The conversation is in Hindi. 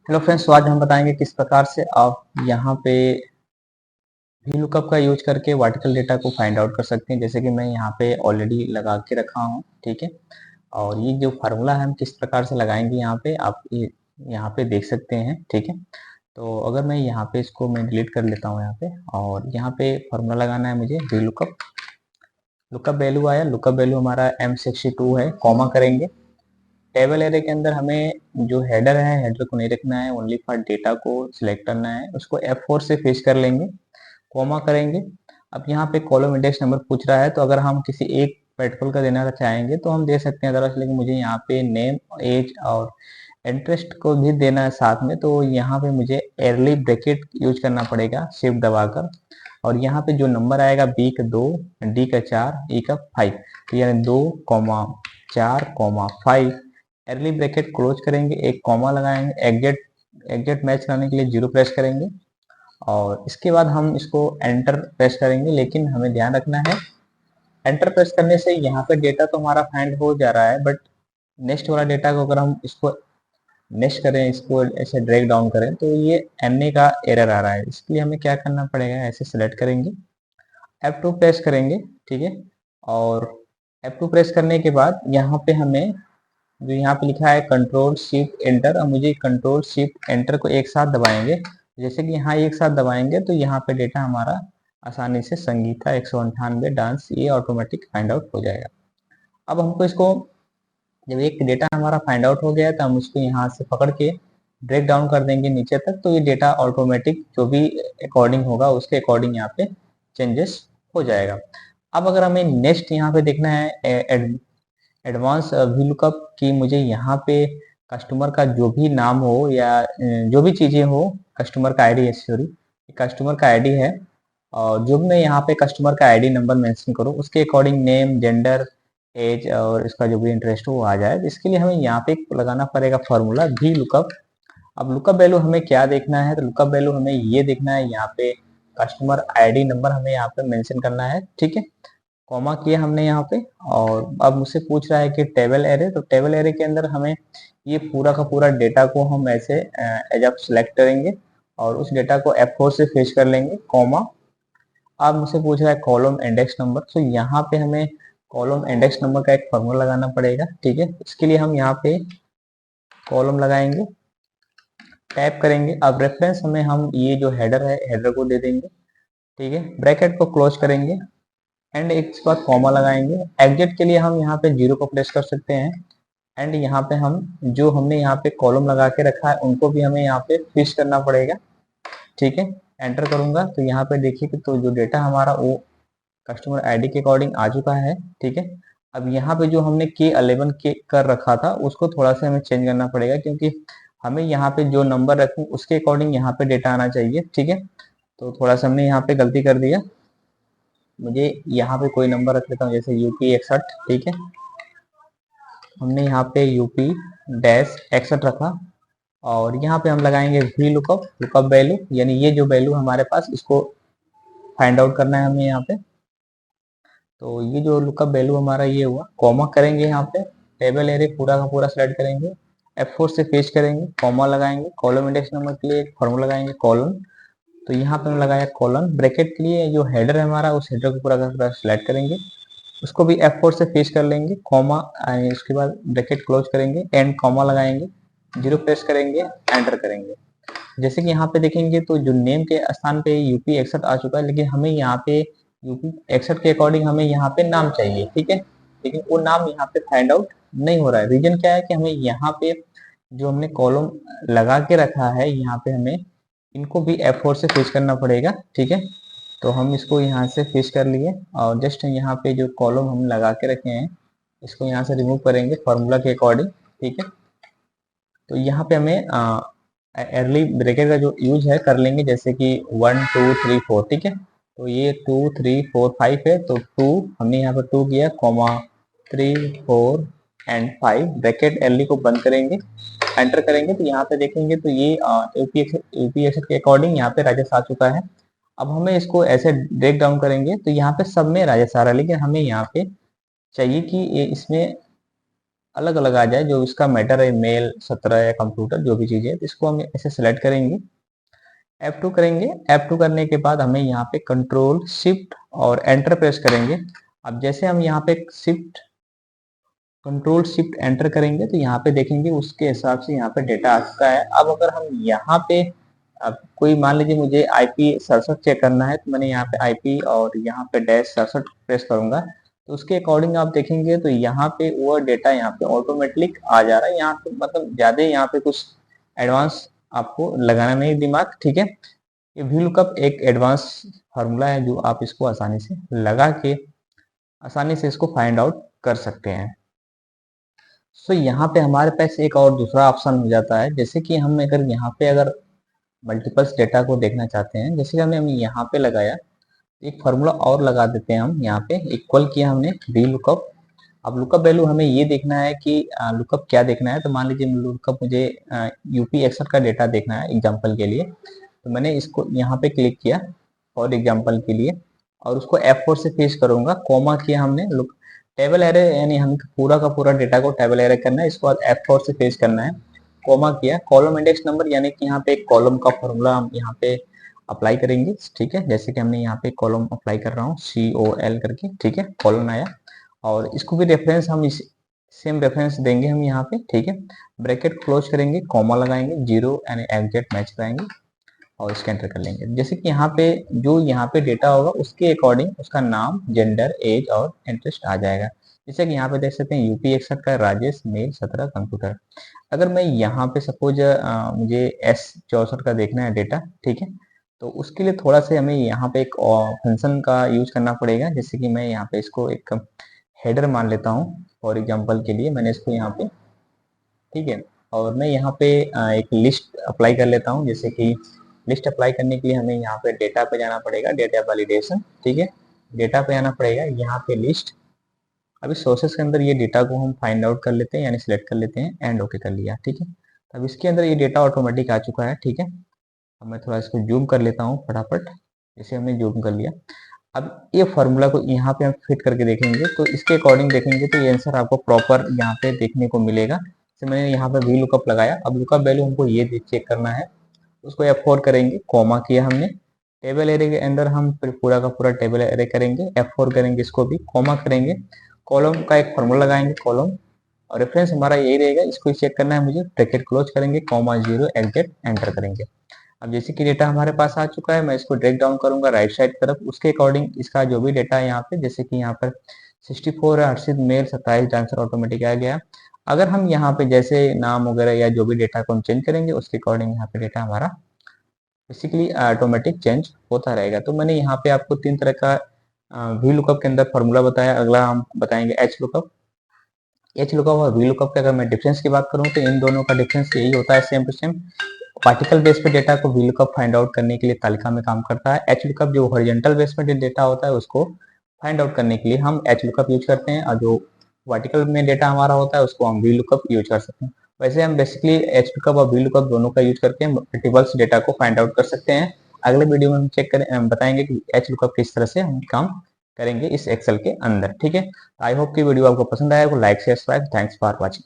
हेलो फ्रेंड्स, तो आज हम बताएंगे किस प्रकार से आप यहाँ पे वी लुकअप का यूज करके वर्टिकल डेटा को फाइंड आउट कर सकते हैं। जैसे कि मैं यहाँ पे ऑलरेडी लगा के रखा हूँ, ठीक है। और ये जो फार्मूला है हम किस प्रकार से लगाएंगे यहाँ पे आप ये यहाँ पे देख सकते हैं, ठीक है। तो अगर मैं यहाँ पे इसको मैं डिलीट कर लेता हूँ यहाँ पे, और यहाँ पे फार्मूला लगाना है मुझे वी लुकअप। लुकअप वैल्यू आया, लुकअप वैल्यू हमारा M62 है, कॉमा करेंगे। टेबल एरे के अंदर हमें जो हेडर है, हेडर को नहीं रखना है, ओनली फॉर डेटा को सिलेक्ट करना है। उसको F4 से फिश कर लेंगे, कॉमा करेंगे। अब यहाँ पे कॉलम इंडेक्स नंबर पूछ रहा है, तो अगर हम किसी एक पेट्रोल का देना चाहेंगे तो हम दे सकते हैं अदरवाइज, लेकिन मुझे यहाँ पे नेम, एज और इंटरेस्ट को भी देना है साथ में, तो यहाँ पे मुझे एयरली ब्रैकेट यूज करना पड़ेगा शिफ्ट दबाकर। और यहाँ पे जो नंबर आएगा बी का 2, डी का 4, ई का 5, तो यानी 2,4,5 एयरली ब्रैकेट क्लोज करेंगे, एक कॉमा लगाएंगे, एग्जेक्ट मैच कराने के लिए 0 प्रेस करेंगे। और इसके बाद हम इसको एंटर प्रेस करेंगे, लेकिन हमें ध्यान रखना है एंटर प्रेस करने से यहाँ पे डेटा तो हमारा फाइंड हो जा रहा है, बट नेक्स्ट वाला डेटा को अगर हम इसको नेक्स्ट करें, इसको ऐसे ड्रैग डाउन करें, तो ये एनए का एरर आ रहा है। इसके लिए हमें क्या करना पड़ेगा, ऐसे सेलेक्ट करेंगे, F2 प्रेस करेंगे, ठीक है। और F2 प्रेस करने के बाद यहाँ पे हमें जो यहाँ पे लिखा है कंट्रोल शिफ्ट एंटर, अब मुझे कंट्रोल शिफ्ट एंटर को एक साथ दबाएंगे। जैसे कि यहाँ एक साथ दबाएंगे तो यहाँ पे डेटा हमारा आसानी से संगीता 198 डांस ये ऑटोमेटिक फाइंड आउट हो जाएगा। अब हमको इसको, जब एक डेटा हमारा फाइंड आउट हो गया तो हम उसको यहाँ से पकड़ के ब्रेक डाउन कर देंगे नीचे तक, तो ये डेटा ऑटोमेटिक जो भी अकॉर्डिंग होगा उसके अकॉर्डिंग यहाँ पे चेंजेस हो जाएगा। अब अगर हमें नेक्स्ट यहाँ पे देखना है एडवांस वी लुकअप की, मुझे यहाँ पे कस्टमर का जो भी नाम हो या जो भी चीजें हो, कस्टमर का आईडी है, सॉरी कस्टमर का आईडी है, और जो भी मैं यहाँ पे कस्टमर का आईडी नंबर मेंशन करूँ उसके अकॉर्डिंग नेम, जेंडर, एज और इसका जो भी इंटरेस्ट हो वो आ जाए। इसके लिए हमें यहाँ पे लगाना पड़ेगा फॉर्मूला वी लुकअप। अब लुकअप वैल्यू हमें क्या देखना है, तो लुकअप वैल्यू हमें ये देखना है, यहाँ पे कस्टमर आईडी नंबर हमें यहाँ पे मेंशन करना है, ठीक है। कॉमा किया हमने यहाँ पे, और अब मुझसे पूछ रहा है कि टेबल एरे, तो टेबल एरे के अंदर हमें ये पूरा का पूरा डेटा को हम ऐसे एज अप सेलेक्ट करेंगे और उस डेटा को F4 से फेच कर लेंगे, कॉमा। अब मुझसे पूछ रहा है कॉलम इंडेक्स नंबर, तो यहाँ पे हमें कॉलम इंडेक्स नंबर का एक फॉर्मूला लगाना पड़ेगा, ठीक है। इसके लिए हम यहाँ पे कॉलम लगाएंगे, टैप करेंगे। अब रेफरेंस हमें हम ये जो हेडर है, हेडर को दे देंगे, ठीक है। ब्रैकेट को क्लोज करेंगे एंड एक बाद कॉमा लगाएंगे। एग्जिट के लिए हम यहाँ पे 0 को प्रेस कर सकते हैं। एंड यहाँ पे हम जो हमने यहाँ पे कॉलम लगा के रखा है उनको भी हमें यहाँ पे फिश करना पड़ेगा, ठीक है। एंटर करूंगा तो यहाँ पे देखिए कि तो जो डेटा हमारा वो कस्टमर आईडी के अकॉर्डिंग आ चुका है, ठीक है। अब यहाँ पे जो हमने K11 के कर रखा था उसको थोड़ा सा हमें चेंज करना पड़ेगा, क्योंकि हमें यहाँ पे जो नंबर रखूं उसके अकॉर्डिंग यहाँ पे डेटा आना चाहिए, ठीक है। तो थोड़ा सा हमने यहाँ पे गलती कर दिया, मुझे यहाँ पे कोई नंबर रख लेता हूँ, जैसे UP61, ठीक है। हमने यहाँ पे UP-61 रखा, और यहाँ पे हम लगाएंगे वी लुकअप, लुकअप वैल्यू, यानी ये जो वैल्यू हमारे पास इसको फाइंड आउट करना है हमें यहाँ पे। तो ये जो लुकअप वैल्यू हमारा ये हुआ, कॉमा करेंगे यहाँ पे, टेबल एरे पूरा का पूरा सेलेक्ट करेंगे, F4 से पेस्ट करेंगे, कॉमा लगाएंगे, कॉलम इंडेक्स नंबर के लिए एक फॉर्मूला लगाएंगे कॉलन, तो यहाँ पे हम लगाया कॉलन। ब्रैकेट के लिए जो हेडर है हमारा उस हेडर को पूरा का पूरा सिलेक्ट करेंगे, उसको भी F4 से पेस्ट कर लेंगे, कॉमा, उसके बाद ब्रैकेट क्लोज करेंगे, एंड कॉमा लगाएंगे, 0 प्रेस करेंगे, एंटर करेंगे। जैसे कि यहाँ पे देखेंगे तो जो नेम के स्थान पे UP-61 आ चुका है, लेकिन हमें यहाँ पे UP-61 के अकॉर्डिंग हमें यहाँ पे नाम चाहिए, ठीक है। लेकिन वो नाम यहाँ पे फाइंड आउट नहीं हो रहा है। रीजन क्या है कि हमें यहाँ पे जो हमने कॉलम लगा के रखा है यहाँ पे हमें इनको भी F4 से फिश करना पड़ेगा, ठीक है। तो हम इसको यहाँ से फिश कर लिए, और जस्ट यहाँ पे जो कॉलम हम लगा के रखे हैं इसको यहाँ से रिमूव करेंगे फॉर्मूला के अकॉर्डिंग, ठीक है। तो यहाँ पे हमें अर्ली ब्रैकेट का जो यूज है कर लेंगे, जैसे कि 1 2 3 4, ठीक है। तो ये 2 3 4 5 है, तो 2 हमने यहाँ पर 2 किया, कॉमा 3 4 एंड 5, ब्रैकेट अर्ली को बंद करेंगे, एंटर करेंगे, तो यहाँ पे देखेंगे तो ये यूपीएससी के अकॉर्डिंग यहाँ पे राजस आ चुका है। अब हमें इसको ऐसे ब्रेक डाउन करेंगे तो यहाँ पे सब में राजस आ रहा है, लेकिन हमें यहाँ पे चाहिए कि इसमें अलग अलग आ जाए, जो इसका मैटर है, मेल 17 या कंप्यूटर जो भी चीज़ है, तो इसको हम ऐसे सेलेक्ट करेंगे, F2 करेंगे। F2 करने के बाद हमें यहाँ पे कंट्रोल शिफ्ट और एंटर प्रेस करेंगे। अब जैसे हम यहाँ पे कंट्रोल शिफ्ट एंटर करेंगे तो यहाँ पे देखेंगे उसके हिसाब से यहाँ पे डेटा आ चुका है। अब अगर हम यहाँ पे अब कोई मान लीजिए मुझे IP 67 चेक करना है, तो मैंने यहाँ पे IP और यहाँ पे -67 प्रेस करूंगा, तो उसके अकॉर्डिंग आप देखेंगे तो यहाँ पे वो डेटा यहाँ पे ऑटोमेटिक आ जा रहा है। यहाँ पे मतलब ज्यादा यहाँ पे कुछ एडवांस आपको लगाना नहीं दिमाग, ठीक है। ये VLOOKUP एक एडवांस फार्मूला है जो आप इसको आसानी से लगा के आसानी से इसको फाइंड आउट कर सकते हैं। सो यहाँ पे हमारे पास एक और दूसरा ऑप्शन हो जाता है, जैसे कि हम अगर यहाँ पे अगर मल्टीपल्स डेटा को देखना चाहते हैं, जैसे कि हमने यहाँ पे लगाया, एक फार्मूला और लगा देते हैं हम यहाँ पे, इक्वल किया हमने VLOOKUP। अब लुकअप वैल्यू हमें ये देखना है कि लुकअप क्या देखना है, तो मान लीजिए लुकअप मुझे UP61 का डेटा देखना है एग्जांपल के लिए, तो मैंने इसको यहाँ पे क्लिक किया फॉर एग्जांपल के लिए, और उसको F4 से पेश करूंगा, कॉमा किया हमने, लुक टेबल एरे, यानी हम पूरा का पूरा डेटा को टेबल एरे करना है, इसको बाद F4 से पेश करना है, कॉमा किया, कॉलम इंडेक्स नंबर, यानी कि यहाँ पे एक कॉलम का फॉर्मूला हम यहाँ पे अप्लाई करेंगे, ठीक है। जैसे कि हमने यहाँ पे कॉलम अप्लाई कर रहा हूँ COL करके, ठीक है, कॉलम आया, और इसको भी रेफरेंस हम इस सेम रेफरेंस देंगे हम यहाँ पे, ठीक है। ब्रैकेट क्लोज करेंगे, कॉमा लगाएंगे, 0 यानी एग्जैक्ट मैच कराएंगे और इसके एंटर कर लेंगे। जैसे कि यहाँ पे जो यहाँ पे डेटा होगा उसके अकॉर्डिंग उसका नाम, जेंडर, एज और इंटरेस्ट आ जाएगा। जैसे कि यहाँ पे देख सकते हैं UP61 का राजेश, मेल 17 कंप्यूटर। अगर मैं यहाँ पे सपोज मुझे S64 का देखना है डेटा, ठीक है, तो उसके लिए थोड़ा सा हमें यहाँ पे एक फंक्शन का यूज करना पड़ेगा। जैसे कि मैं यहाँ पे इसको एक हेडर मान लेता हूँ फॉर एग्जांपल के लिए, मैंने इसको यहाँ पे, ठीक है, और मैं यहाँ पे एक लिस्ट अप्लाई कर लेता हूँ। जैसे कि लिस्ट अप्लाई करने के लिए हमें यहाँ पे डेटा पे जाना पड़ेगा, डेटा वैलिडेशन, ठीक है, डेटा पे आना पड़ेगा, यहाँ पे लिस्ट। अभी सोर्सेस के अंदर ये डेटा को हम फाइंड आउट कर लेते हैं, यानी सिलेक्ट कर लेते हैं, एंड ओके कर लिया, ठीक है। अब इसके अंदर ये डेटा ऑटोमेटिक आ चुका है, ठीक है। अब मैं थोड़ा इसको जूम कर लेता हूँ फटाफट, जैसे हमने जूम कर लिया। अब ये फार्मूला को यहाँ पे हम फिट करके देखेंगे, तो इसके अकॉर्डिंग देखेंगे तो ये आंसर आपको प्रॉपर यहाँ पे देखने को मिलेगा। जैसे मैंने यहाँ पे VLOOKUP लगाया, अब लुकअप वैल्यू हमको ये चेक करना है, उसको F4 करेंगे, कॉमा किया हमने, टेबल एरे के अंदर हम फिर पूरा का पूरा टेबल एरे करेंगे, F4 करेंगे, इसको भी कॉमा करेंगे, कॉलम का एक फार्मूला लगाएंगे, कॉलम, और रेफरेंस हमारा यही रहेगा, इसको चेक करना है मुझे, ब्रैकेट क्लोज करेंगे, कॉमा 0 एग्जैक्ट एंटर करेंगे। अब जैसे कि डेटा हमारे पास आ चुका है, मैं इसको ड्रैग डाउन करूंगा राइट साइड तरफ, उसके अकॉर्डिंग इसका जो भी डेटा है यहाँ पे, जैसे कि यहाँ पर 64 है, हर्षित मेल 27 आंसर ऑटोमेटिक आ गया। अगर हम यहाँ पे जैसे नाम वगैरह या जो भी डेटा को हम चेंज करेंगे, उसके अकॉर्डिंग यहाँ पे डेटा हमारा बेसिकली ऑटोमेटिक चेंज होता रहेगा। तो मैंने यहाँ पे आपको 3 तरह का VLOOKUP के अंदर फॉर्मूला बताया। अगला हम बताएंगे HLOOKUP और VLOOKUP के अगर मैं डिफरेंस की बात करूँ तो इन दोनों का डिफरेंस यही होता है, same to same. Particle base पे डेटा को VLOOKUP फाइंड आउट करने के लिए तालिका में काम करता है। HLOOKUP जो हॉरिजॉन्टल बेस पे डेटा होता है उसको फाइंड आउट करने के लिए हम HLOOKUP यूज करते हैं, और जो वर्टिकल में डेटा हमारा होता है उसको हम VLOOKUP यूज कर सकते हैं। वैसे हम बेसिकली HLOOKUP और VLOOKUP दोनों का यूज करके मल्टीपल्स डेटा को फाइंड आउट कर सकते हैं। अगले वीडियो में हम चेक करें, बताएंगे कि HLOOKUP किस तरह से हम काम करेंगे इस एक्सेल के अंदर, ठीक है। आई होप कि वीडियो आपको पसंद आया, like share subscribe, thanks for watching.